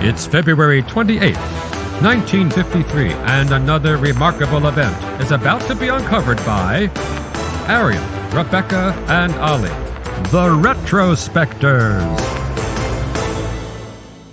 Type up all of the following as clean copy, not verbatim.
It's February 28th, 1953, and another remarkable event is about to be uncovered by Arion, Rebecca, and Olly, the Retrospectors.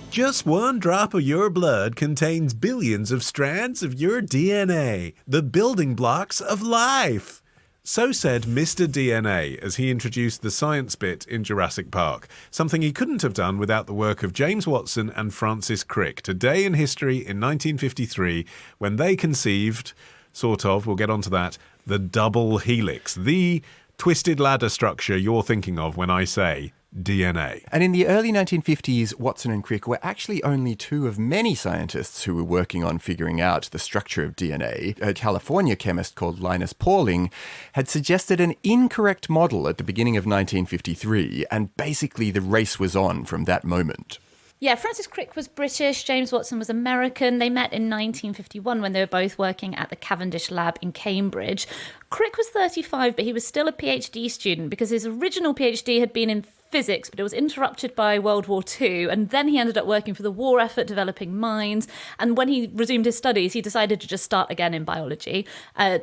Just one drop of your blood contains billions of strands of your DNA, the building blocks of life. So said Mr. DNA as he introduced the science bit in Jurassic Park, something he couldn't have done without the work of James Watson and Francis Crick, today in history in 1953, when they conceived, we'll get onto that, the double helix, the twisted ladder structure you're thinking of when I say DNA. And in the early 1950s, Watson and Crick were actually only two of many scientists who were working on figuring out the structure of DNA. A California chemist called Linus Pauling had suggested an incorrect model at the beginning of 1953, and basically the race was on from that moment. Yeah, Francis Crick was British, James Watson was American. They met in 1951 when they were both working at the Cavendish lab in Cambridge. Crick was 35, but he was still a PhD student because his original PhD had been in physics, but it was interrupted by World War II, and then he ended up working for the war effort, developing mines, and when he resumed his studies, he decided to just start again in biology.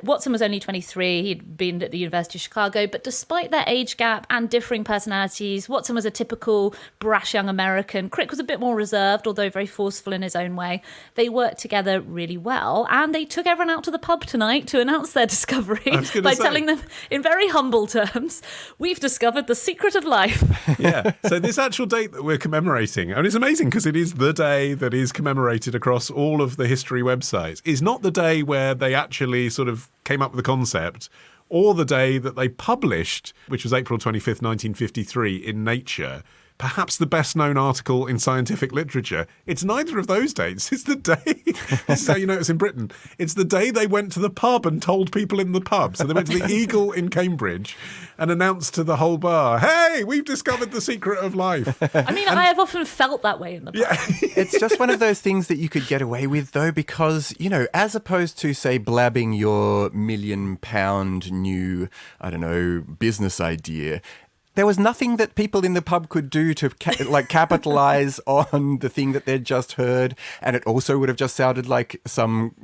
Watson was only 23, he'd been at the University of Chicago, but despite their age gap and differing personalities, Watson was a typical brash young American. Crick was a bit more reserved, although very forceful in his own way. They worked together really well, and they took everyone out to the pub tonight to announce their discovery by telling them in very humble terms, "We've discovered the secret of life." Yeah, so this actual date that we're commemorating, and it's amazing because it is the day that is commemorated across all of the history websites, is not the day where they actually sort of came up with the concept or the day that they published, which was April 25th, 1953 in Nature, perhaps the best known article in scientific literature. It's neither of those dates. It's the day, this is how you know it's in Britain, it's the day they went to the pub and told people in the pub. So they went to the Eagle in Cambridge and announced to the whole bar, "Hey, we've discovered the secret of life." I mean, I have often felt that way in the pub. Yeah. It's just one of those things that you could get away with, though, because, you know, as opposed to, say, blabbing your £1 million new, business idea, there was nothing that people in the pub could do to capitalize on the thing that they'd just heard. And it also would have just sounded like some,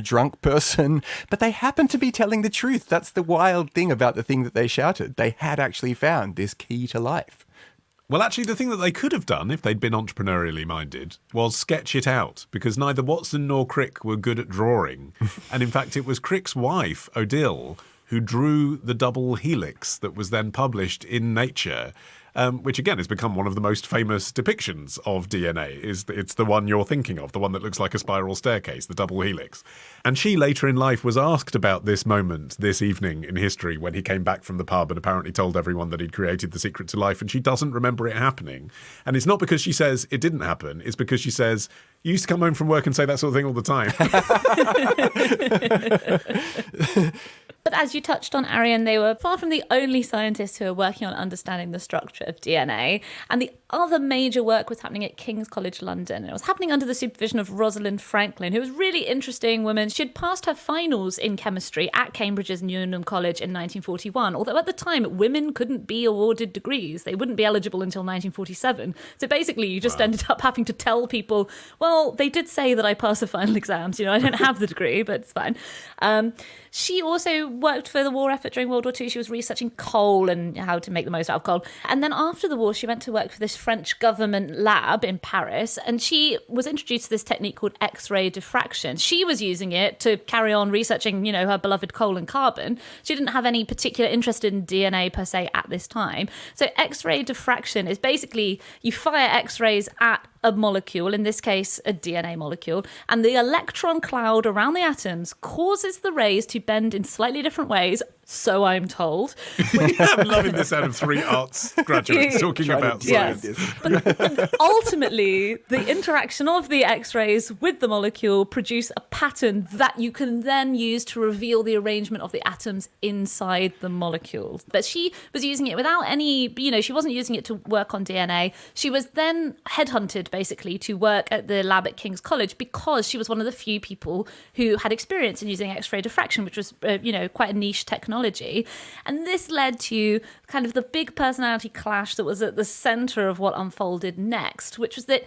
drunk person. But they happened to be telling the truth. That's the wild thing about the thing that they shouted. They had actually found this key to life. Well, actually, the thing that they could have done if they'd been entrepreneurially minded was sketch it out, because neither Watson nor Crick were good at drawing. And in fact, it was Crick's wife, Odile, who drew the double helix that was then published in Nature, which again has become one of the most famous depictions of DNA. It's the one you're thinking of, the one that looks like a spiral staircase, the double helix. And she later in life was asked about this moment, this evening in history, when he came back from the pub and apparently told everyone that he'd created the secret to life, and she doesn't remember it happening. And it's not because she says it didn't happen, it's because she says, "You used to come home from work and say that sort of thing all the time." But as you touched on, Arion, they were far from the only scientists who were working on understanding the structure of DNA. And the other major work was happening at King's College London. And it was happening under the supervision of Rosalind Franklin, who was a really interesting woman. She had passed her finals in chemistry at Cambridge's Newnham College in 1941, although at the time, women couldn't be awarded degrees. They wouldn't be eligible until 1947. So basically, you just ended up having to tell people, well, they did say that I passed the final exams. I don't have the degree, but it's fine. She also worked for the war effort during World War II. She was researching coal and how to make the most out of coal. And then after the war, she went to work for this French government lab in Paris. And she was introduced to this technique called X-ray diffraction. She was using it to carry on researching, her beloved coal and carbon. She didn't have any particular interest in DNA per se at this time. So X-ray diffraction is basically you fire X-rays at a molecule, in this case, a DNA molecule, and the electron cloud around the atoms causes the rays to bend in slightly different ways, so I'm told. I'm loving this out of 3 arts graduates talking about science. Yes. But ultimately, the interaction of the X-rays with the molecule produce a pattern that you can then use to reveal the arrangement of the atoms inside the molecule. But she was using it without any, she wasn't using it to work on DNA. She was then headhunted, basically, to work at the lab at King's College because she was one of the few people who had experience in using X-ray diffraction, which was, quite a niche technology. And this led to kind of the big personality clash that was at the center of what unfolded next, which was that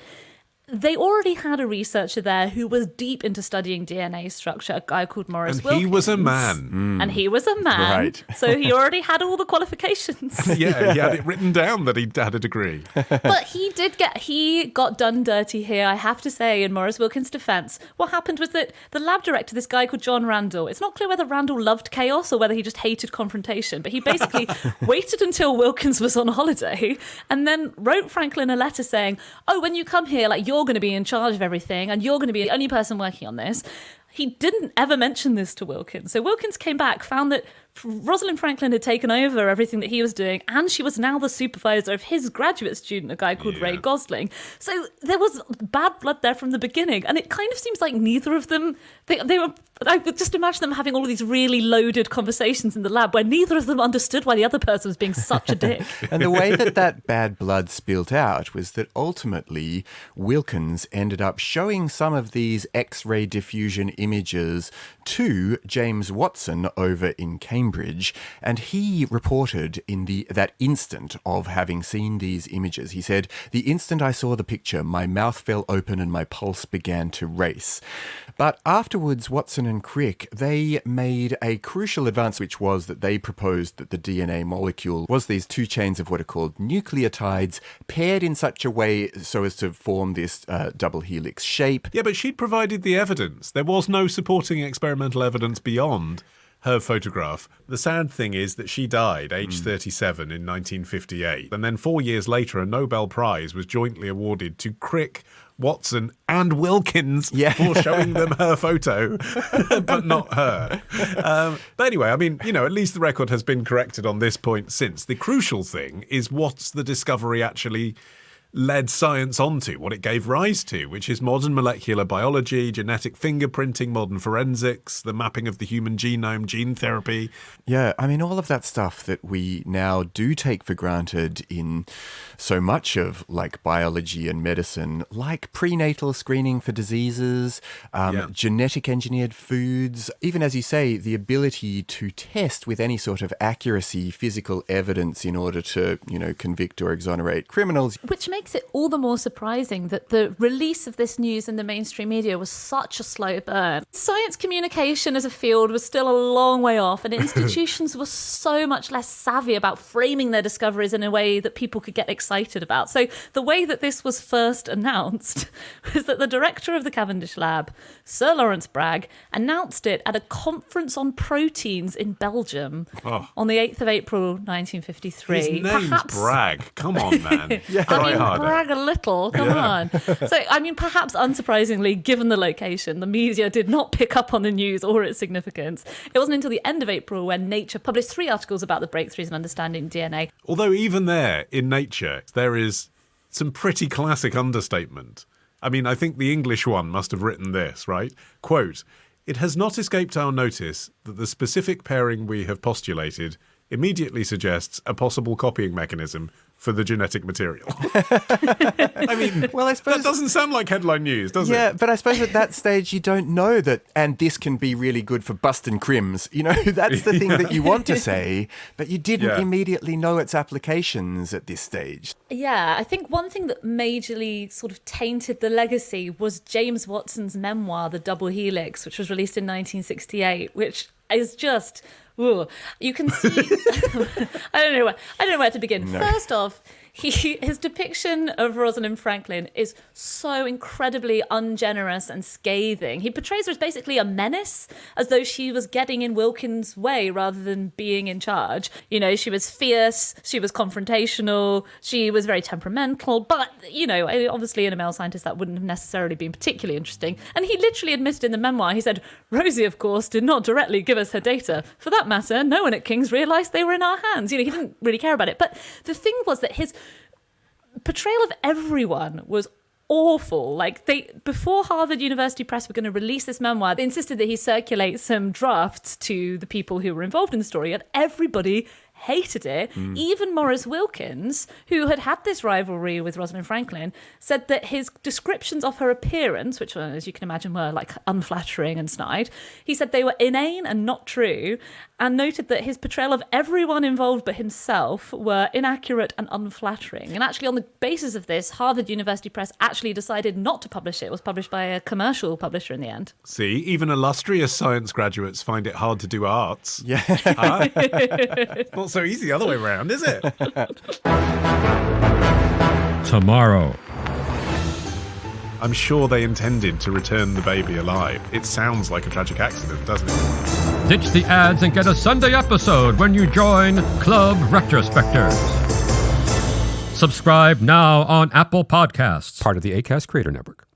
they already had a researcher there who was deep into studying DNA structure, a guy called Maurice Wilkins. And he was a man. And he was a man. Right. So he already had all the qualifications. Yeah, he had it written down that he had a degree. But he got done dirty here, I have to say, in Maurice Wilkins' defense. What happened was that the lab director, this guy called John Randall, it's not clear whether Randall loved chaos or whether he just hated confrontation, but he basically waited until Wilkins was on holiday and then wrote Franklin a letter saying, oh, when you come here, like, you're going to be in charge of everything and you're going to be the only person working on this. He didn't ever mention this to Wilkins. So Wilkins came back, found that Rosalind Franklin had taken over everything that he was doing, and she was now the supervisor of his graduate student, a guy called Ray Gosling. So there was bad blood there from the beginning, and it kind of seems like neither of them, they were, I could just imagine them having all of these really loaded conversations in the lab where neither of them understood why the other person was being such a dick. And the way that bad blood spilt out was that ultimately Wilkins ended up showing some of these X-ray diffusion images to James Watson over in Cambridge, and he reported in that instant of having seen these images, he said, "The instant I saw the picture, my mouth fell open and my pulse began to race." But afterwards, Watson and Crick, they made a crucial advance, which was that they proposed that the DNA molecule was these two chains of what are called nucleotides paired in such a way so as to form this double helix shape. Yeah, but she'd provided the evidence. There was no supporting experimental evidence beyond her photograph. The sad thing is that she died aged 37 in 1958. And then 4 years later, a Nobel Prize was jointly awarded to Crick, Watson and Wilkins for showing them her photo, but not her. But anyway, I mean, you know, at least the record has been corrected on this point since. The crucial thing is what's the discovery actually led science onto, what it gave rise to, which is modern molecular biology, genetic fingerprinting, modern forensics, the mapping of the human genome, gene therapy. Yeah, I mean, all of that stuff that we now do take for granted in so much of like biology and medicine, like prenatal screening for diseases, genetic engineered foods, even as you say, the ability to test with any sort of accuracy physical evidence in order to, you know, convict or exonerate criminals. Which makes it all the more surprising that the release of this news in the mainstream media was such a slow burn. Science communication as a field was still a long way off, and institutions were so much less savvy about framing their discoveries in a way that people could get excited about. So the way that this was first announced was that the director of the Cavendish lab, Sir Lawrence Bragg, announced it at a conference on proteins in Belgium on the 8th of April 1953. His name's Bragg. Come on, man. Brag a little, come on. So, I mean, perhaps unsurprisingly, given the location, the media did not pick up on the news or its significance. It wasn't until the end of April when Nature published 3 articles about the breakthroughs in understanding DNA. Although even there, in Nature, there is some pretty classic understatement. I mean, I think the English one must have written this, right? Quote, "It has not escaped our notice that the specific pairing we have postulated immediately suggests a possible copying mechanism for the genetic material." I mean, well, I suppose that doesn't sound like headline news, does it? Yeah, but I suppose at that stage you don't know that, and this can be really good for busting crims. You know, that's the thing that you want to say, but you didn't immediately know its applications at this stage. Yeah, I think one thing that majorly sort of tainted the legacy was James Watson's memoir, The Double Helix, which was released in 1968, which is just... Ooh, you can see. I don't know where to begin. No. First off, his depiction of Rosalind Franklin is so incredibly ungenerous and scathing. He portrays her as basically a menace, as though she was getting in Wilkins' way rather than being in charge. You know, she was fierce, she was confrontational, she was very temperamental, but, you know, obviously in a male scientist that wouldn't have necessarily been particularly interesting. And he literally admitted in the memoir, he said, "Rosie, of course, did not directly give us her data. For that matter, no one at King's realised they were in our hands." You know, he didn't really care about it. But the thing was that his portrayal of everyone was awful. Like, before Harvard University Press were going to release this memoir, they insisted that he circulate some drafts to the people who were involved in the story, and everybody hated it. Even Maurice Wilkins, who had this rivalry with Rosalind Franklin, said that his descriptions of her appearance, which, as you can imagine, were like unflattering and snide, he said they were inane and not true, and noted that his portrayal of everyone involved but himself were inaccurate and unflattering. And actually, on the basis of this, Harvard University Press actually decided not to publish it. It was published by a commercial publisher in the end. See, even illustrious science graduates find it hard to do arts. Yeah. Not so easy the other way around, is it? Tomorrow. I'm sure they intended to return the baby alive. It sounds like a tragic accident, doesn't it? Ditch the ads and get a Sunday episode when you join Club Retrospectors. Subscribe now on Apple Podcasts. Part of the Acast Creator Network.